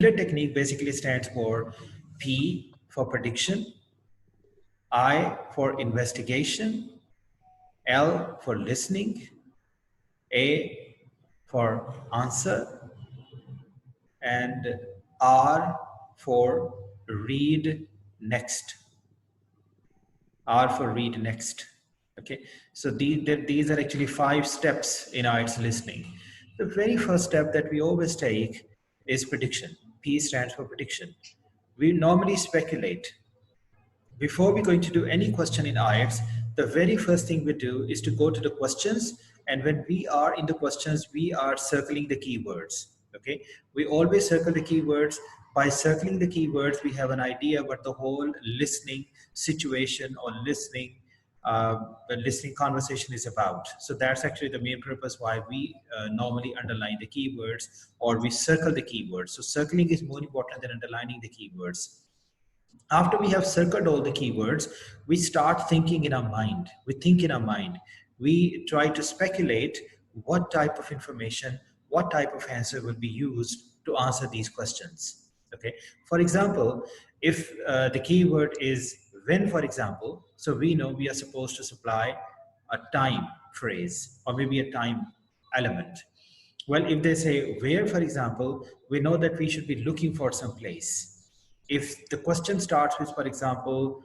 PILAR technique basically stands for P for prediction, I for investigation, L for listening, A for answer, and R for read next. R for read next. Okay, so these are actually 5 steps in IELTS listening. The very first step that we always take is prediction. P stands for prediction. We normally speculate. Before we're going to do any question in IELTS, the very first thing we do is to go to the questions, and when we are in the questions, we are circling the keywords. Okay, we always circle the keywords. By circling the keywords, we have an idea what the whole listening situation or the listening conversation is about. So that's actually the main purpose why we normally underline the keywords or we circle the keywords. So circling is more important than underlining the keywords. After we have circled all the keywords, we start thinking in our mind. We think in our mind. We try to speculate what type of information, what type of answer will be used to answer these questions. Okay. For example, if the keyword is when, for example, so we know we are supposed to supply a time phrase or maybe a time element. Well, if they say where, for example, we know that we should be looking for some place. If the question starts with, for example,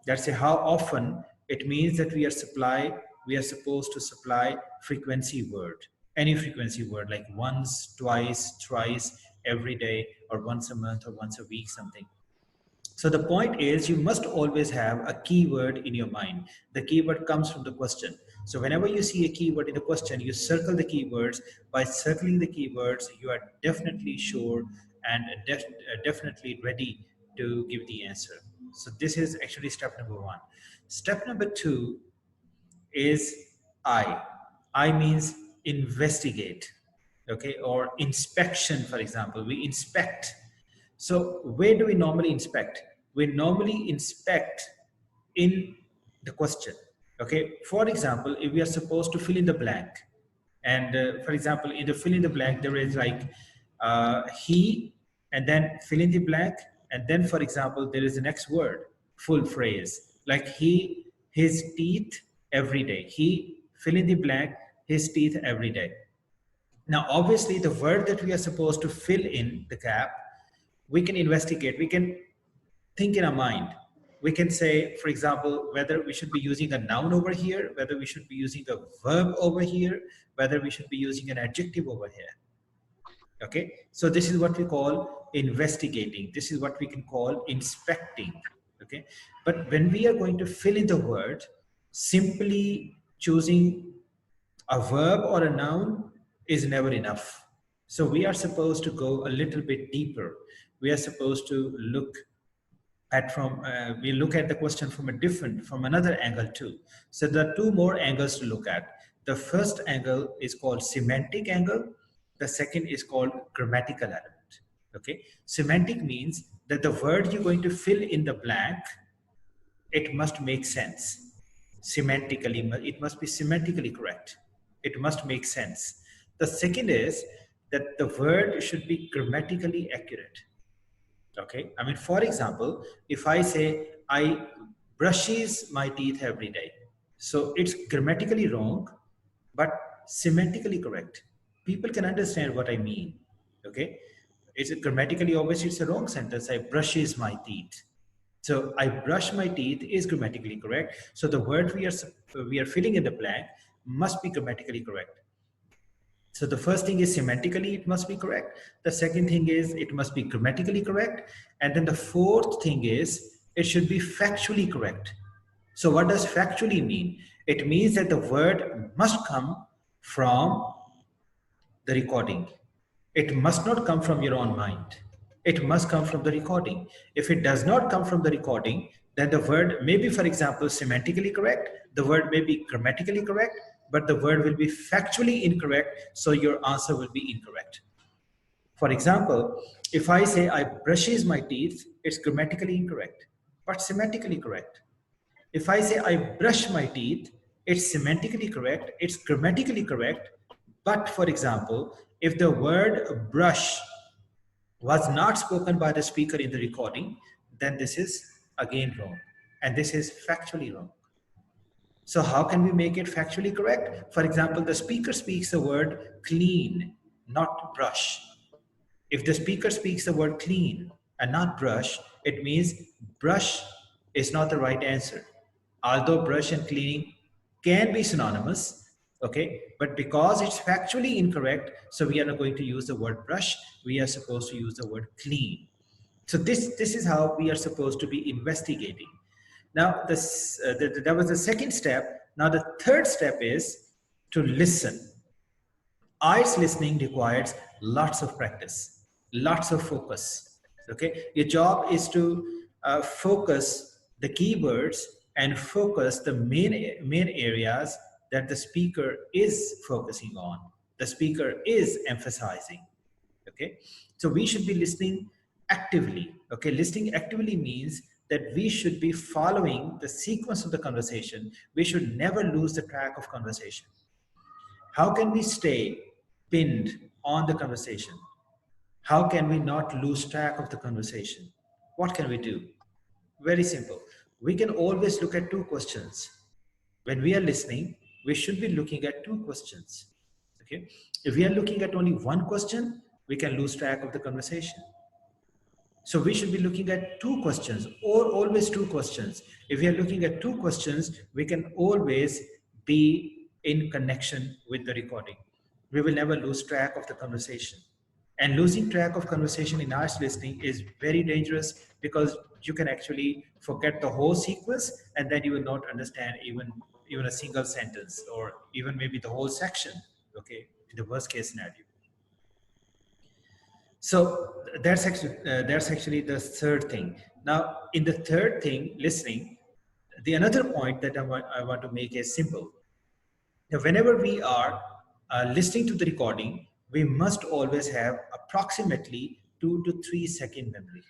let's say how often, it means that we are supposed to supply frequency word, any frequency word like once, twice, thrice, every day, or once a month, or once a week, something. So the point is you must always have a keyword in your mind. The keyword comes from the question. So whenever you see a keyword in the question, you circle the keywords. By circling the keywords, you are definitely sure and definitely ready to give the answer. So this is actually step number 1. Step number 2 is I. I means investigate, okay, or inspection, for example. We inspect. So where do we normally inspect? We normally inspect in the question. Okay, for example, if we are supposed to fill in the blank, and for example, in the fill in the blank, there is like he, and then fill in the blank, and then, for example, there is the next word, full phrase, like he, his teeth every day. He, fill in the blank, his teeth every day. Now, obviously, the word that we are supposed to fill in the gap, we can investigate, we can think in our mind. We can say, for example, whether we should be using a noun over here, whether we should be using a verb over here, whether we should be using an adjective over here. Okay, so this is what we call investigating. This is what we can call inspecting. Okay, but when we are going to fill in the word, simply choosing a verb or a noun is never enough. So we are supposed to go a little bit deeper. We are supposed to look at we look at the question from another angle too. So there are 2 more angles to look at. The first angle is called semantic angle. The second is called grammatical element. Okay, semantic means that the word you're going to fill in the blank, it must make sense. Semantically, it must be semantically correct. It must make sense. The second is that the word should be grammatically accurate. Okay, I mean, for example, if I say I brushes my teeth every day, so it's grammatically wrong, but semantically correct. People can understand what I mean. Okay, it's grammatically, obviously it's a wrong sentence. I brushes my teeth. So I brush my teeth is grammatically correct. So the word we are filling in the blank must be grammatically correct. So the first thing is semantically it must be correct. The second thing is it must be grammatically correct. And then the fourth thing is it should be factually correct. So what does factually mean? It means that the word must come from the recording. It must not come from your own mind. It must come from the recording. If it does not come from the recording, then the word may be, for example, semantically correct. The word may be grammatically correct, but the word will be factually incorrect, so your answer will be incorrect. For example, if I say I brushes my teeth, it's grammatically incorrect, but semantically correct. If I say I brush my teeth, it's semantically correct, it's grammatically correct, but for example, if the word brush was not spoken by the speaker in the recording, then this is again wrong. And this is factually wrong. So how can we make it factually correct? For example, the speaker speaks the word clean, not brush. If the speaker speaks the word clean and not brush, it means brush is not the right answer. Although brush and cleaning can be synonymous, okay, but because it's factually incorrect, so we are not going to use the word brush, we are supposed to use the word clean. So this is how we are supposed to be investigating. Now, that was the second step. Now, the third step is to listen. IELTS listening requires lots of practice, lots of focus. Okay, your job is to focus the keywords and focus the main areas that the speaker is focusing on, the speaker is emphasizing. Okay, so we should be listening actively. Okay, listening actively means that we should be following the sequence of the conversation. We should never lose the track of conversation. How can we stay pinned on the conversation? How can we not lose track of the conversation? What can we do? Very simple. We can always look at two questions. When we are listening, we should be looking at two questions. Okay? If we are looking at only one question, we can lose track of the conversation. So we should be looking at two questions, or always two questions. If we are looking at two questions, we can always be in connection with the recording. We will never lose track of the conversation. And losing track of conversation in IELTS listening is very dangerous, because you can actually forget the whole sequence, and then you will not understand even a single sentence, or even maybe the whole section, okay, in the worst case scenario. So that's actually the third thing. Now, in the third thing, listening, the another point that I want to make is simple. Now, whenever we are listening to the recording, we must always have approximately 2 to 3 second memory.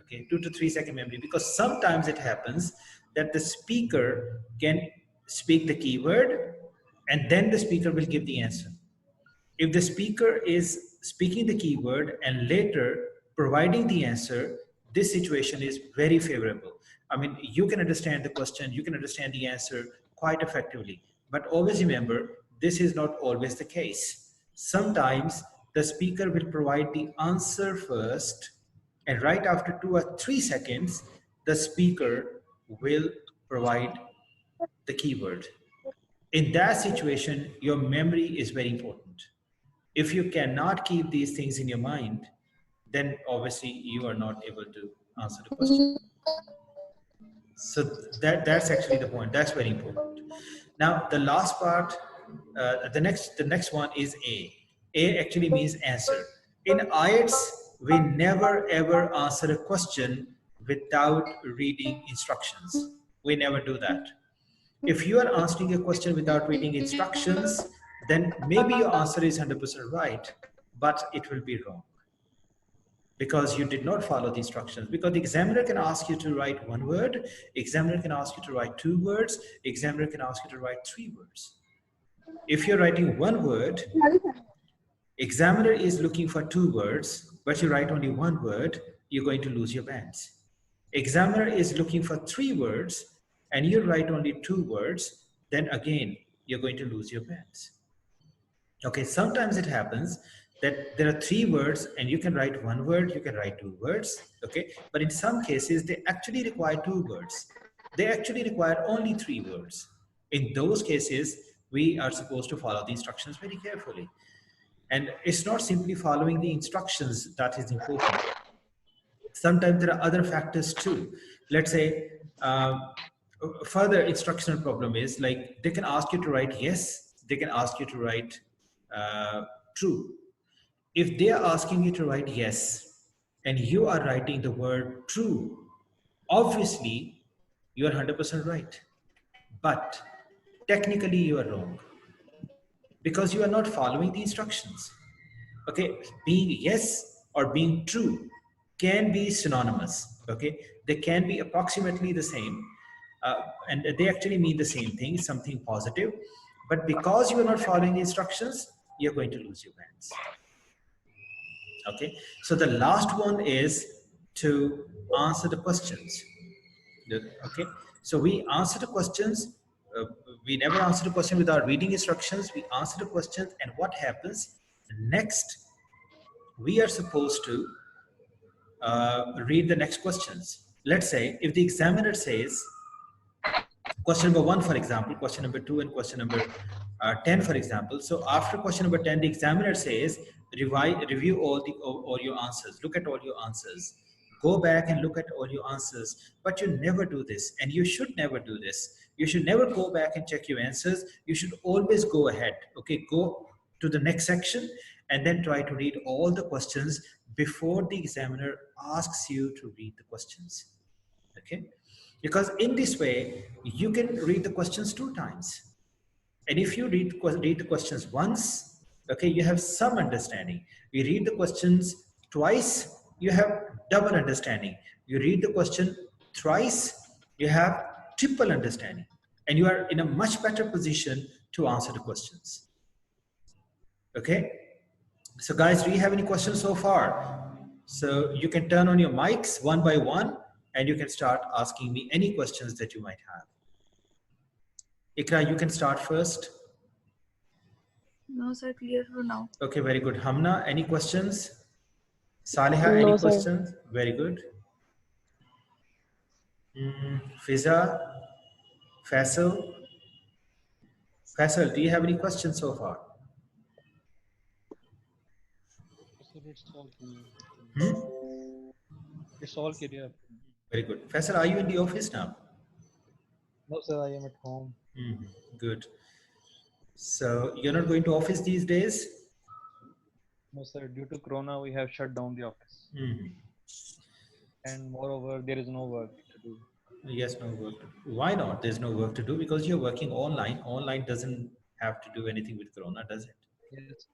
Okay, 2 to 3 second memory, because sometimes it happens that the speaker can speak the keyword and then the speaker will give the answer. If the speaker is speaking the keyword and later providing the answer, this situation is very favorable. I mean, you can understand the question, you can understand the answer quite effectively. But always remember, this is not always the case. Sometimes the speaker will provide the answer first, and right after 2 or 3 seconds, the speaker will provide the keyword. In that situation, your memory is very important. If you cannot keep these things in your mind, then obviously you are not able to answer the question. So that's actually the point. That's very important. Now, the last part, the next one is A. A actually means answer. In IELTS, we never ever answer a question without reading instructions. We never do that. If you are answering a question without reading instructions, then maybe your answer is 100% right, but it will be wrong, because you did not follow the instructions. Because the examiner can ask you to write one word, examiner can ask you to write 2 words, examiner can ask you to write 3 words. If you're writing 1 word, examiner is looking for 2 words, but you write only 1 word, you're going to lose your bands. Examiner is looking for 3 words, and you write only 2 words, then again, you're going to lose your bands. Okay, sometimes it happens that there are 3 words and you can write 1 word, you can write 2 words, okay? But in some cases, they actually require 2 words. They actually require only 3 words. In those cases, we are supposed to follow the instructions very carefully. And it's not simply following the instructions that is important. Sometimes there are other factors too. Let's say, further instructional problem is like, they can ask you to write yes, they can ask you to write true. If they are asking you to write yes, and you are writing the word true, obviously you are 100% right. But technically you are wrong, because you are not following the instructions. Okay, being yes or being true can be synonymous. Okay, they can be approximately the same, and they actually mean the same thing, something positive. But because you are not following the instructions, you're going to lose your bands. Okay, so the last one is to answer the questions. Okay, so we answer the questions. We never answer the question without reading instructions. We answer the questions, and what happens next? We are supposed to read the next questions. Let's say if the examiner says question number 1, for example, question number 2, and question number 10, for example. So after question number 10, the examiner says, review all your answers. Look at all your answers. Go back and look at all your answers. But you never do this, and you should never do this. You should never go back and check your answers. You should always go ahead. Okay, go to the next section and then try to read all the questions before the examiner asks you to read the questions. Okay, because in this way you can read the questions 2 times, and if you read the questions once, okay, you have some understanding. You read the questions twice, you have double understanding. You read the question thrice, you have triple understanding, and you are in a much better position to answer the questions. Okay, so guys, do you have any questions so far? So you can turn on your mics one by one and you can start asking me any questions that you might have. Ikra, you can start first. No, sir, clear for now. Okay, very good. Hamna, any questions? Saliha, any questions? Very good. Fiza, Faisal. Faisal, do you have any questions so far? It's all clear. Very good. Faisal, are you in the office now? No, sir, I am at home. Good. So you're not going to office these days? No, sir, due to Corona, we have shut down the office. And moreover, there is no work to do. Yes, no work to do. Why not? There's no work to do because you're working online. Online doesn't have to do anything with Corona, does it? Yes,